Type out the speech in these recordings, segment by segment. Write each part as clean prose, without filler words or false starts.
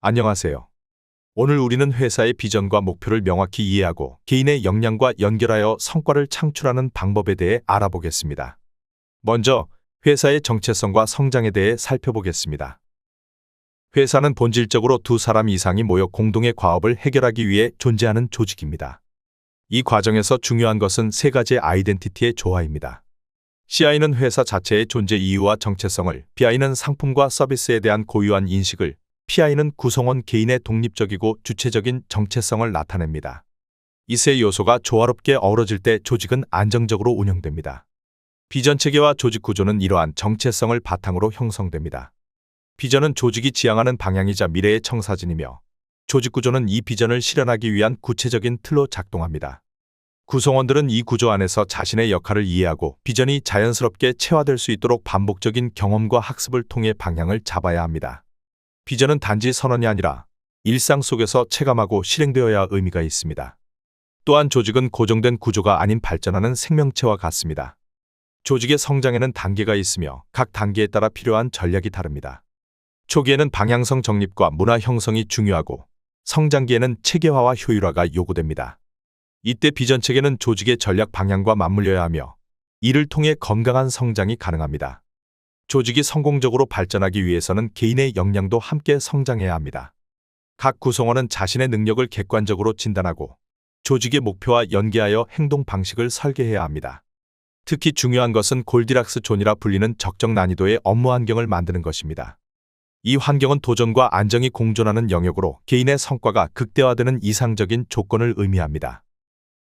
안녕하세요. 오늘 우리는 회사의 비전과 목표를 명확히 이해하고 개인의 역량과 연결하여 성과를 창출하는 방법에 대해 알아보겠습니다. 먼저 회사의 정체성과 성장에 대해 살펴보겠습니다. 회사는 본질적으로 두 사람 이상이 모여 공동의 과업을 해결하기 위해 존재하는 조직입니다. 이 과정에서 중요한 것은 세 가지의 아이덴티티의 조화입니다. CI는 회사 자체의 존재 이유와 정체성을, BI는 상품과 서비스에 대한 고유한 인식을, PI는 구성원 개인의 독립적이고 주체적인 정체성을 나타냅니다. 이 세 요소가 조화롭게 어우러질 때 조직은 안정적으로 운영됩니다. 비전 체계와 조직 구조는 이러한 정체성을 바탕으로 형성됩니다. 비전은 조직이 지향하는 방향이자 미래의 청사진이며, 조직 구조는 이 비전을 실현하기 위한 구체적인 틀로 작동합니다. 구성원들은 이 구조 안에서 자신의 역할을 이해하고 비전이 자연스럽게 체화될 수 있도록 반복적인 경험과 학습을 통해 방향을 잡아야 합니다. 비전은 단지 선언이 아니라 일상 속에서 체감하고 실행되어야 의미가 있습니다. 또한 조직은 고정된 구조가 아닌 발전하는 생명체와 같습니다. 조직의 성장에는 단계가 있으며 각 단계에 따라 필요한 전략이 다릅니다. 초기에는 방향성 정립과 문화 형성이 중요하고, 성장기에는 체계화와 효율화가 요구됩니다. 이때 비전 체계는 조직의 전략 방향과 맞물려야 하며, 이를 통해 건강한 성장이 가능합니다. 조직이 성공적으로 발전하기 위해서는 개인의 역량도 함께 성장해야 합니다. 각 구성원은 자신의 능력을 객관적으로 진단하고 조직의 목표와 연계하여 행동 방식을 설계해야 합니다. 특히 중요한 것은 골디락스 존이라 불리는 적정 난이도의 업무 환경을 만드는 것입니다. 이 환경은 도전과 안정이 공존하는 영역으로 개인의 성과가 극대화되는 이상적인 조건을 의미합니다.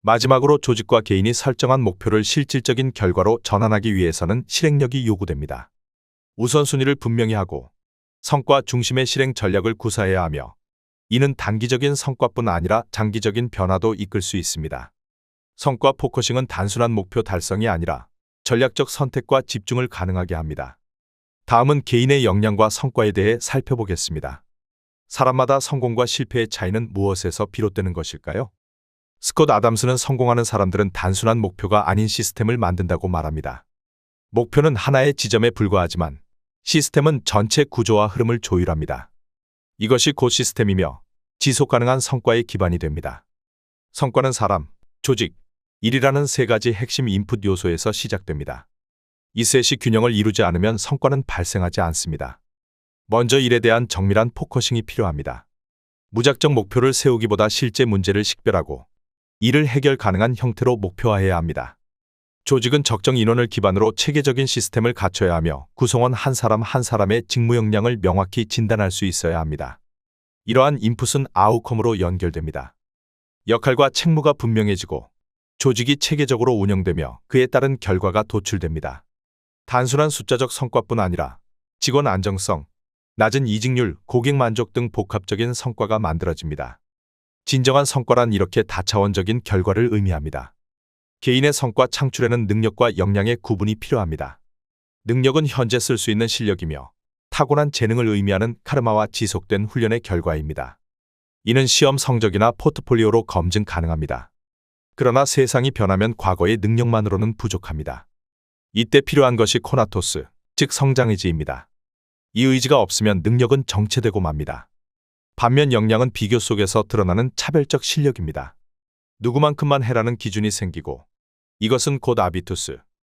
마지막으로 조직과 개인이 설정한 목표를 실질적인 결과로 전환하기 위해서는 실행력이 요구됩니다. 우선순위를 분명히 하고 성과 중심의 실행 전략을 구사해야 하며, 이는 단기적인 성과뿐 아니라 장기적인 변화도 이끌 수 있습니다. 성과 포커싱은 단순한 목표 달성이 아니라 전략적 선택과 집중을 가능하게 합니다. 다음은 개인의 역량과 성과에 대해 살펴보겠습니다. 사람마다 성공과 실패의 차이는 무엇에서 비롯되는 것일까요? 스콧 아담스는 성공하는 사람들은 단순한 목표가 아닌 시스템을 만든다고 말합니다. 목표는 하나의 지점에 불과하지만 시스템은 전체 구조와 흐름을 조율합니다. 이것이 곧 시스템이며 지속 가능한 성과의 기반이 됩니다. 성과는 사람, 조직, 일이라는 세 가지 핵심 인풋 요소에서 시작됩니다. 이 셋이 균형을 이루지 않으면 성과는 발생하지 않습니다. 먼저 일에 대한 정밀한 포커싱이 필요합니다. 무작정 목표를 세우기보다 실제 문제를 식별하고 이를 해결 가능한 형태로 목표화해야 합니다. 조직은 적정 인원을 기반으로 체계적인 시스템을 갖춰야 하며, 구성원 한 사람 한 사람의 직무 역량을 명확히 진단할 수 있어야 합니다. 이러한 인풋은 아웃컴으로 연결됩니다. 역할과 책무가 분명해지고 조직이 체계적으로 운영되며 그에 따른 결과가 도출됩니다. 단순한 숫자적 성과뿐 아니라 직원 안정성, 낮은 이직률, 고객 만족 등 복합적인 성과가 만들어집니다. 진정한 성과란 이렇게 다차원적인 결과를 의미합니다. 개인의 성과 창출에는 능력과 역량의 구분이 필요합니다. 능력은 현재 쓸 수 있는 실력이며, 타고난 재능을 의미하는 카르마와 지속된 훈련의 결과입니다. 이는 시험 성적이나 포트폴리오로 검증 가능합니다. 그러나 세상이 변하면 과거의 능력만으로는 부족합니다. 이때 필요한 것이 코나토스, 즉 성장의지입니다. 이 의지가 없으면 능력은 정체되고 맙니다. 반면 역량은 비교 속에서 드러나는 차별적 실력입니다. 누구만큼만 해라는 기준이 생기고, 이것은 곧 아비투스,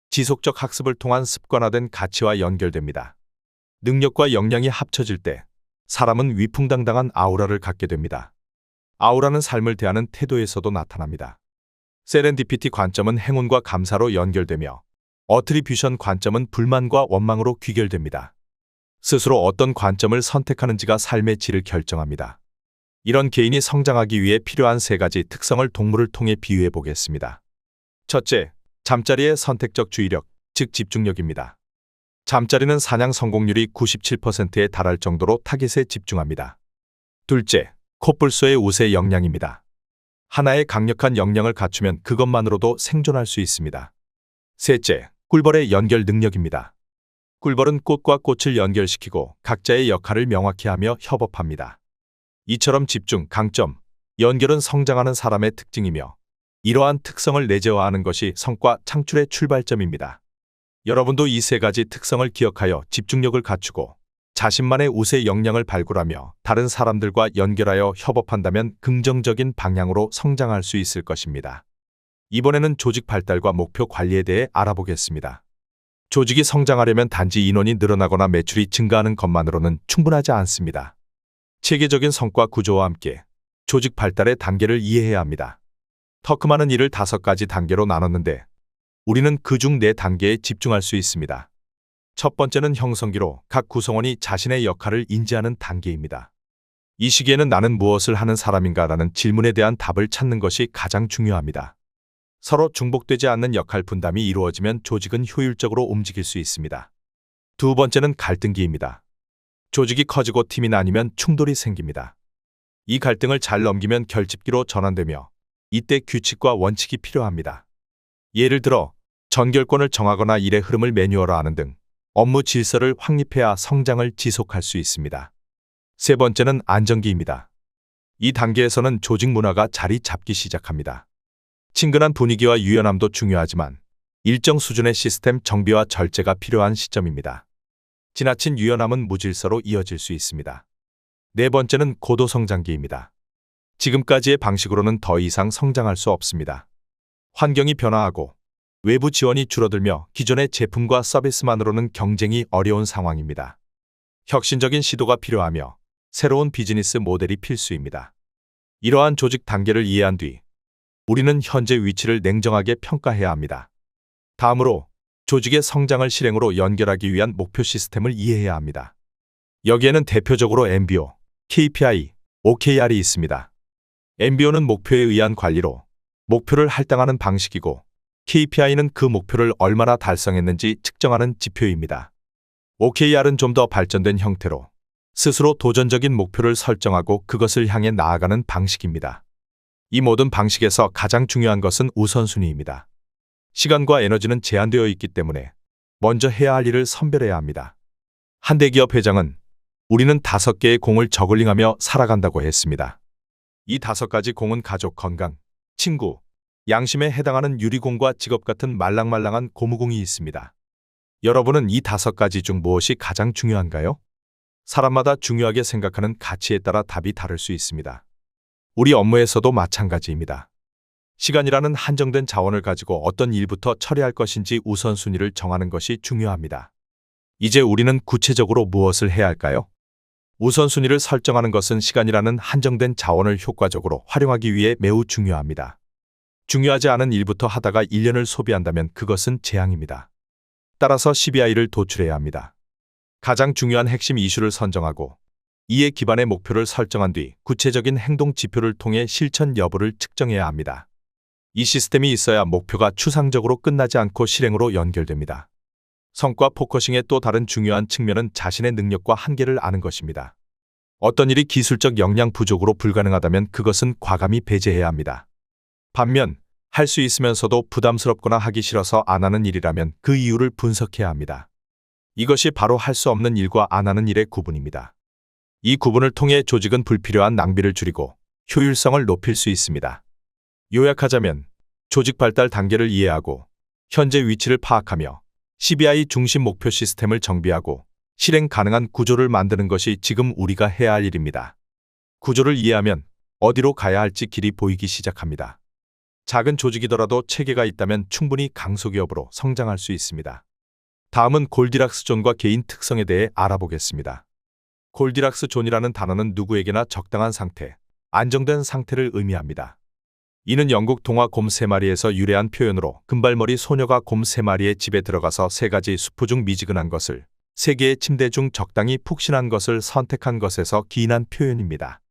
지속적 학습을 통한 습관화된 가치와 연결됩니다. 능력과 역량이 합쳐질 때 사람은 위풍당당한 아우라를 갖게 됩니다. 아우라는 삶을 대하는 태도에서도 나타납니다. 세렌디피티 관점은 행운과 감사로 연결되며, 어트리뷰션 관점은 불만과 원망으로 귀결됩니다. 스스로 어떤 관점을 선택하는지가 삶의 질을 결정합니다. 이런 개인이 성장하기 위해 필요한 세 가지 특성을 동물을 통해 비유해 보겠습니다. 첫째, 잠자리의 선택적 주의력, 즉 집중력입니다. 잠자리는 사냥 성공률이 97%에 달할 정도로 타깃에 집중합니다. 둘째, 코뿔소의 우세 역량입니다. 하나의 강력한 역량을 갖추면 그것만으로도 생존할 수 있습니다. 셋째, 꿀벌의 연결 능력입니다. 꿀벌은 꽃과 꽃을 연결시키고 각자의 역할을 명확히 하며 협업합니다. 이처럼 집중, 강점, 연결은 성장하는 사람의 특징이며, 이러한 특성을 내재화하는 것이 성과 창출의 출발점입니다. 여러분도 이 세 가지 특성을 기억하여 집중력을 갖추고 자신만의 우세 역량을 발굴하며 다른 사람들과 연결하여 협업한다면 긍정적인 방향으로 성장할 수 있을 것입니다. 이번에는 조직 발달과 목표 관리에 대해 알아보겠습니다. 조직이 성장하려면 단지 인원이 늘어나거나 매출이 증가하는 것만으로는 충분하지 않습니다. 체계적인 성과 구조와 함께 조직 발달의 단계를 이해해야 합니다. 터크만은 이를 5가지 단계로 나눴는데 우리는 그중 4단계에 집중할 수 있습니다. 첫 번째는 형성기로 각 구성원이 자신의 역할을 인지하는 단계입니다. 이 시기에는 나는 무엇을 하는 사람인가라는 질문에 대한 답을 찾는 것이 가장 중요합니다. 서로 중복되지 않는 역할 분담이 이루어지면 조직은 효율적으로 움직일 수 있습니다. 두 번째는 갈등기입니다. 조직이 커지고 팀이 나뉘면 충돌이 생깁니다. 이 갈등을 잘 넘기면 결집기로 전환되며 이때 규칙과 원칙이 필요합니다. 예를 들어 전결권을 정하거나 일의 흐름을 매뉴얼화하는 등 업무 질서를 확립해야 성장을 지속할 수 있습니다. 세 번째는 안정기입니다. 이 단계에서는 조직 문화가 자리 잡기 시작합니다. 친근한 분위기와 유연함도 중요하지만 일정 수준의 시스템 정비와 절제가 필요한 시점입니다. 지나친 유연함은 무질서로 이어질 수 있습니다. 네 번째는 고도 성장기입니다. 지금까지의 방식으로는 더 이상 성장할 수 없습니다. 환경이 변화하고 외부 지원이 줄어들며 기존의 제품과 서비스만으로는 경쟁이 어려운 상황입니다. 혁신적인 시도가 필요하며 새로운 비즈니스 모델이 필수입니다. 이러한 조직 단계를 이해한 뒤 우리는 현재 위치를 냉정하게 평가해야 합니다. 다음으로 조직의 성장을 실행으로 연결하기 위한 목표 시스템을 이해해야 합니다. 여기에는 대표적으로 MBO, KPI, OKR이 있습니다. MBO는 목표에 의한 관리로 목표를 할당하는 방식이고 KPI는 그 목표를 얼마나 달성했는지 측정하는 지표입니다. OKR은 좀 더 발전된 형태로 스스로 도전적인 목표를 설정하고 그것을 향해 나아가는 방식입니다. 이 모든 방식에서 가장 중요한 것은 우선순위입니다. 시간과 에너지는 제한되어 있기 때문에 먼저 해야 할 일을 선별해야 합니다. 한 대기업 회장은 우리는 5개의 공을 저글링하며 살아간다고 했습니다. 이 5가지 공은 가족 건강, 친구, 양심에 해당하는 유리공과 직업 같은 말랑말랑한 고무공이 있습니다. 여러분은 이 5가지 중 무엇이 가장 중요한가요? 사람마다 중요하게 생각하는 가치에 따라 답이 다를 수 있습니다. 우리 업무에서도 마찬가지입니다. 시간이라는 한정된 자원을 가지고 어떤 일부터 처리할 것인지 우선순위를 정하는 것이 중요합니다. 이제 우리는 구체적으로 무엇을 해야 할까요? 우선순위를 설정하는 것은 시간이라는 한정된 자원을 효과적으로 활용하기 위해 매우 중요합니다. 중요하지 않은 일부터 하다가 1년을 소비한다면 그것은 재앙입니다. 따라서 CBI를 도출해야 합니다. 가장 중요한 핵심 이슈를 선정하고 이에 기반의 목표를 설정한 뒤 구체적인 행동 지표를 통해 실천 여부를 측정해야 합니다. 이 시스템이 있어야 목표가 추상적으로 끝나지 않고 실행으로 연결됩니다. 성과 포커싱의 또 다른 중요한 측면은 자신의 능력과 한계를 아는 것입니다. 어떤 일이 기술적 역량 부족으로 불가능하다면 그것은 과감히 배제해야 합니다. 반면 할 수 있으면서도 부담스럽거나 하기 싫어서 안 하는 일이라면 그 이유를 분석해야 합니다. 이것이 바로 할 수 없는 일과 안 하는 일의 구분입니다. 이 구분을 통해 조직은 불필요한 낭비를 줄이고 효율성을 높일 수 있습니다. 요약하자면 조직 발달 단계를 이해하고 현재 위치를 파악하며 CBI 중심 목표 시스템을 정비하고 실행 가능한 구조를 만드는 것이 지금 우리가 해야 할 일입니다. 구조를 이해하면 어디로 가야 할지 길이 보이기 시작합니다. 작은 조직이더라도 체계가 있다면 충분히 강소기업으로 성장할 수 있습니다. 다음은 골디락스 존과 개인 특성에 대해 알아보겠습니다. 골디락스 존이라는 단어는 누구에게나 적당한 상태, 안정된 상태를 의미합니다. 이는 영국 동화 곰 3마리에서 유래한 표현으로 금발머리 소녀가 곰 3마리의 집에 들어가서 3가지 수프 중 미지근한 것을 3개의 침대 중 적당히 푹신한 것을 선택한 것에서 기인한 표현입니다.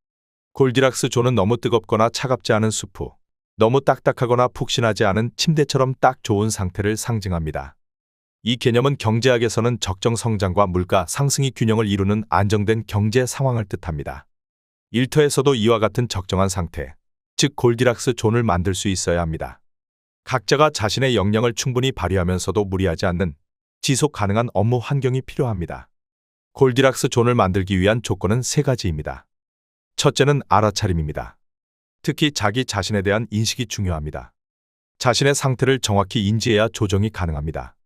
골디락스 존은 너무 뜨겁거나 차갑지 않은 수프, 너무 딱딱하거나 푹신하지 않은 침대처럼 딱 좋은 상태를 상징합니다. 이 개념은 경제학에서는 적정 성장과 물가 상승이 균형을 이루는 안정된 경제 상황을 뜻합니다. 일터에서도 이와 같은 적정한 상태, 즉 골디락스 존을 만들 수 있어야 합니다. 각자가 자신의 역량을 충분히 발휘하면서도 무리하지 않는 지속 가능한 업무 환경이 필요합니다. 골디락스 존을 만들기 위한 조건은 3가지입니다. 첫째는 알아차림입니다. 특히 자기 자신에 대한 인식이 중요합니다. 자신의 상태를 정확히 인지해야 조정이 가능합니다.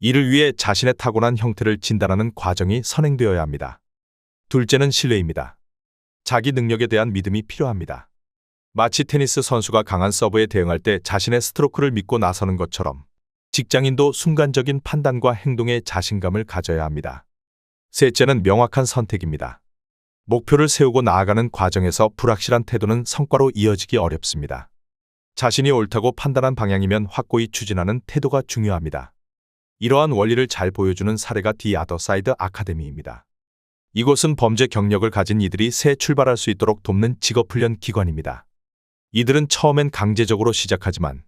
이를 위해 자신의 타고난 형태를 진단하는 과정이 선행되어야 합니다. 둘째는 신뢰입니다. 자기 능력에 대한 믿음이 필요합니다. 마치 테니스 선수가 강한 서브에 대응할 때 자신의 스트로크를 믿고 나서는 것처럼 직장인도 순간적인 판단과 행동에 자신감을 가져야 합니다. 셋째는 명확한 선택입니다. 목표를 세우고 나아가는 과정에서 불확실한 태도는 성과로 이어지기 어렵습니다. 자신이 옳다고 판단한 방향이면 확고히 추진하는 태도가 중요합니다. 이러한 원리를 잘 보여주는 사례가 디 아더사이드 아카데미입니다. 이곳은 범죄 경력을 가진 이들이 새 출발할 수 있도록 돕는 직업훈련 기관입니다. 이들은 처음엔 강제적으로 시작하지만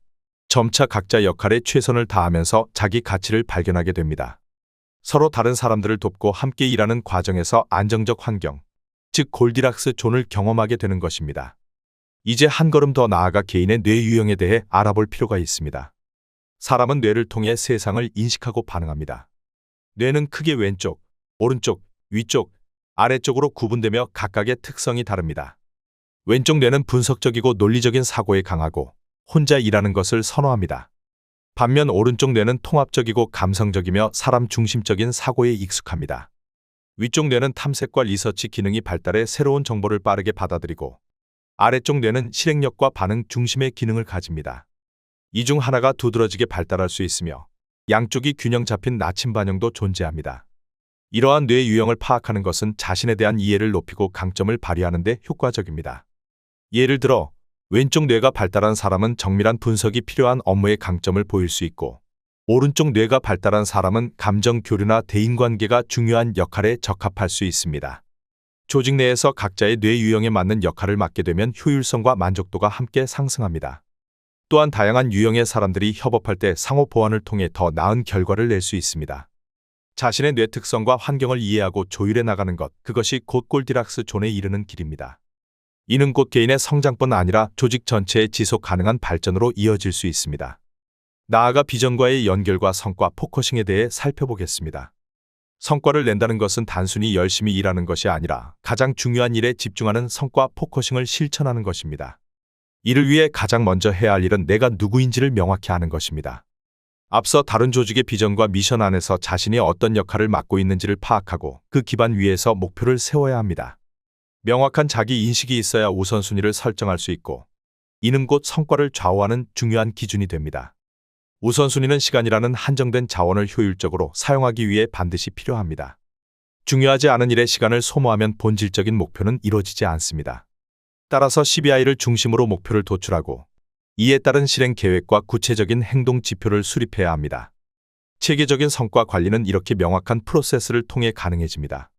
점차 각자 역할에 최선을 다하면서 자기 가치를 발견하게 됩니다. 서로 다른 사람들을 돕고 함께 일하는 과정에서 안정적 환경, 즉 골디락스 존을 경험하게 되는 것입니다. 이제 한 걸음 더 나아가 개인의 뇌 유형에 대해 알아볼 필요가 있습니다. 사람은 뇌를 통해 세상을 인식하고 반응합니다. 뇌는 크게 왼쪽, 오른쪽, 위쪽, 아래쪽으로 구분되며 각각의 특성이 다릅니다. 왼쪽 뇌는 분석적이고 논리적인 사고에 강하고 혼자 일하는 것을 선호합니다. 반면 오른쪽 뇌는 통합적이고 감성적이며 사람 중심적인 사고에 익숙합니다. 위쪽 뇌는 탐색과 리서치 기능이 발달해 새로운 정보를 빠르게 받아들이고 아래쪽 뇌는 실행력과 반응 중심의 기능을 가집니다. 이 중 하나가 두드러지게 발달할 수 있으며 양쪽이 균형 잡힌 나침 반영도 존재합니다. 이러한 뇌 유형을 파악하는 것은 자신에 대한 이해를 높이고 강점을 발휘하는 데 효과적입니다. 예를 들어 왼쪽 뇌가 발달한 사람은 정밀한 분석이 필요한 업무의 강점을 보일 수 있고 오른쪽 뇌가 발달한 사람은 감정 교류나 대인관계가 중요한 역할에 적합할 수 있습니다. 조직 내에서 각자의 뇌 유형에 맞는 역할을 맡게 되면 효율성과 만족도가 함께 상승합니다. 또한 다양한 유형의 사람들이 협업할 때 상호 보완을 통해 더 나은 결과를 낼 수 있습니다. 자신의 뇌 특성과 환경을 이해하고 조율해 나가는 것, 그것이 곧 골디락스 존에 이르는 길입니다. 이는 곧 개인의 성장뿐 아니라 조직 전체의 지속 가능한 발전으로 이어질 수 있습니다. 나아가 비전과의 연결과 성과 포커싱에 대해 살펴보겠습니다. 성과를 낸다는 것은 단순히 열심히 일하는 것이 아니라 가장 중요한 일에 집중하는 성과 포커싱을 실천하는 것입니다. 이를 위해 가장 먼저 해야 할 일은 내가 누구인지를 명확히 아는 것입니다. 앞서 다른 조직의 비전과 미션 안에서 자신이 어떤 역할을 맡고 있는지를 파악하고 그 기반 위에서 목표를 세워야 합니다. 명확한 자기 인식이 있어야 우선순위를 설정할 수 있고 이는 곧 성과를 좌우하는 중요한 기준이 됩니다. 우선순위는 시간이라는 한정된 자원을 효율적으로 사용하기 위해 반드시 필요합니다. 중요하지 않은 일에 시간을 소모하면 본질적인 목표는 이루어지지 않습니다. 따라서 CBI를 중심으로 목표를 도출하고 이에 따른 실행 계획과 구체적인 행동 지표를 수립해야 합니다. 체계적인 성과 관리는 이렇게 명확한 프로세스를 통해 가능해집니다.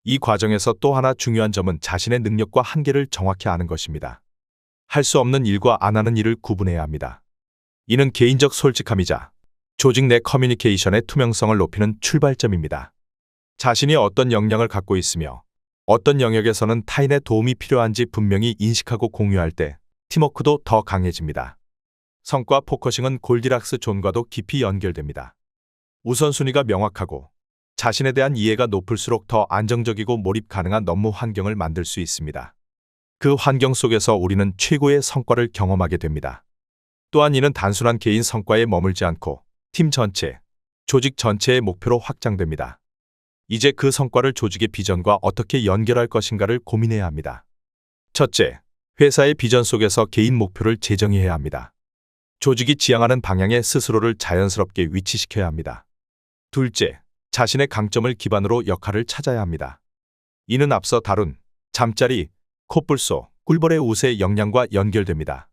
이 과정에서 또 하나 중요한 점은 자신의 능력과 한계를 정확히 아는 것입니다. 할 수 없는 일과 안 하는 일을 구분해야 합니다. 이는 개인적 솔직함이자 조직 내 커뮤니케이션의 투명성을 높이는 출발점입니다. 자신이 어떤 역량을 갖고 있으며 어떤 영역에서는 타인의 도움이 필요한지 분명히 인식하고 공유할 때 팀워크도 더 강해집니다. 성과 포커싱은 골디락스 존과도 깊이 연결됩니다. 우선순위가 명확하고 자신에 대한 이해가 높을수록 더 안정적이고 몰입 가능한 업무 환경을 만들 수 있습니다. 그 환경 속에서 우리는 최고의 성과를 경험하게 됩니다. 또한 이는 단순한 개인 성과에 머물지 않고 팀 전체, 조직 전체의 목표로 확장됩니다. 이제 그 성과를 조직의 비전과 어떻게 연결할 것인가를 고민해야 합니다. 첫째, 회사의 비전 속에서 개인 목표를 재정의해야 합니다. 조직이 지향하는 방향에 스스로를 자연스럽게 위치시켜야 합니다. 둘째, 자신의 강점을 기반으로 역할을 찾아야 합니다. 이는 앞서 다룬 잠자리, 콧불소, 꿀벌의 옷의 역량과 연결됩니다.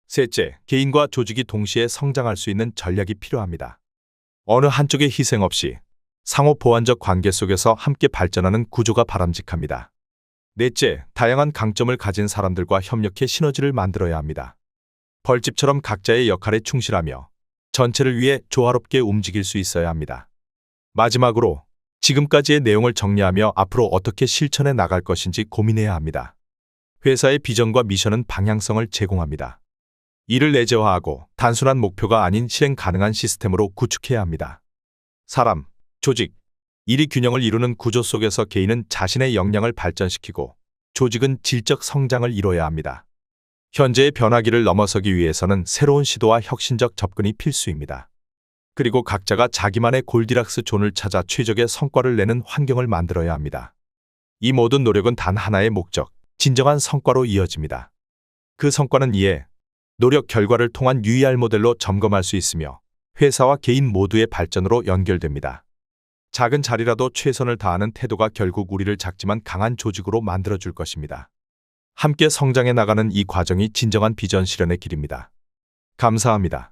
셋째, 개인과 조직이 동시에 성장할 수 있는 전략이 필요합니다. 어느 한쪽의 희생 없이 상호 보완적 관계 속에서 함께 발전하는 구조가 바람직합니다. 넷째, 다양한 강점을 가진 사람들과 협력해 시너지를 만들어야 합니다. 벌집처럼 각자의 역할에 충실하며 전체를 위해 조화롭게 움직일 수 있어야 합니다. 마지막으로 지금까지의 내용을 정리하며 앞으로 어떻게 실천해 나갈 것인지 고민해야 합니다. 회사의 비전과 미션은 방향성을 제공합니다. 이를 내재화하고 단순한 목표가 아닌 실행 가능한 시스템으로 구축해야 합니다. 사람, 조직, 일이 균형을 이루는 구조 속에서 개인은 자신의 역량을 발전시키고 조직은 질적 성장을 이뤄야 합니다. 현재의 변화기를 넘어서기 위해서는 새로운 시도와 혁신적 접근이 필수입니다. 그리고 각자가 자기만의 골디락스 존을 찾아 최적의 성과를 내는 환경을 만들어야 합니다. 이 모든 노력은 단 하나의 목적, 진정한 성과로 이어집니다. 그 성과는 이해, 노력 결과를 통한 UER 모델로 점검할 수 있으며 회사와 개인 모두의 발전으로 연결됩니다. 작은 자리라도 최선을 다하는 태도가 결국 우리를 작지만 강한 조직으로 만들어줄 것입니다. 함께 성장해 나가는 이 과정이 진정한 비전 실현의 길입니다. 감사합니다.